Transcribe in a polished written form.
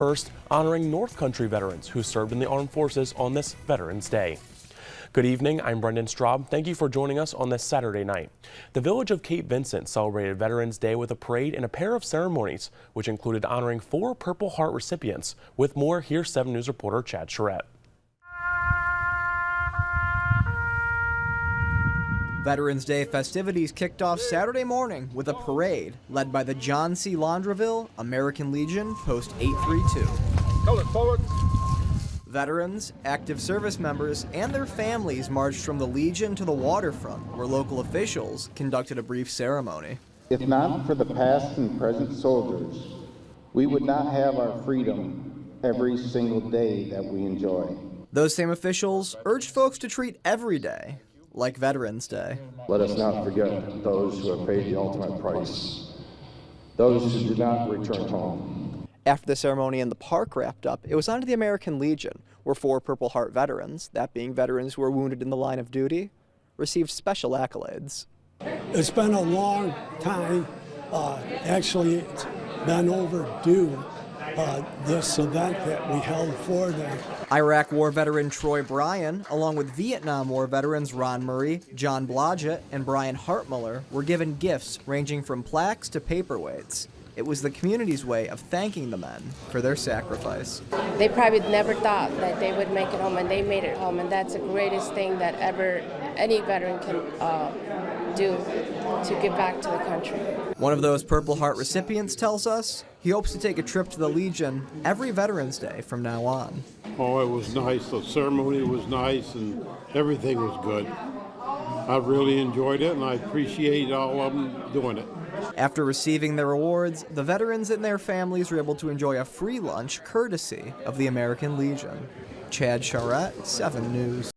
First, honoring North Country veterans who served in the armed forces on this Veterans Day. Good evening, I'm Brendan Straub. Thank you for joining us on this Saturday night. The village of Cape Vincent celebrated Veterans Day with a parade and a pair of ceremonies, which included honoring 4 Purple Heart recipients. With more, here's 7 News reporter Chad Charette. Veterans Day festivities kicked off Saturday morning with a parade led by the John C. Laundreville American Legion Post 832. Hold it forward. Veterans, active service members, and their families marched from the Legion to the waterfront, where local officials conducted a brief ceremony. If not for the past and present soldiers, we would not have our freedom every single day that we enjoy. Those same officials urged folks to treat every day like Veterans Day. Let us not forget those who have paid the ultimate price, those who did not return home. After the ceremony in the park wrapped up, it was on to the American Legion, where 4 Purple Heart veterans, that being veterans who were wounded in the line of duty, received special accolades. It's been a long time. Actually, it's been overdue, this event that we held for them. Iraq War veteran Troy Bryan, along with Vietnam War veterans Ron Murray, John Blodgett, and Brian Hartmiller, were given gifts ranging from plaques to paperweights. It was the community's way of thanking the men for their sacrifice. They probably never thought that they would make it home, and they made it home, and that's the greatest thing that ever any veteran can do to give back to the country. One of those Purple Heart recipients tells us he hopes to take a trip to the Legion every Veterans Day from now on. Oh, it was nice. The ceremony was nice, and everything was good. I really enjoyed it, and I appreciate all of them doing it. After receiving their awards, the veterans and their families were able to enjoy a free lunch courtesy of the American Legion. Chad Charette, 7 News.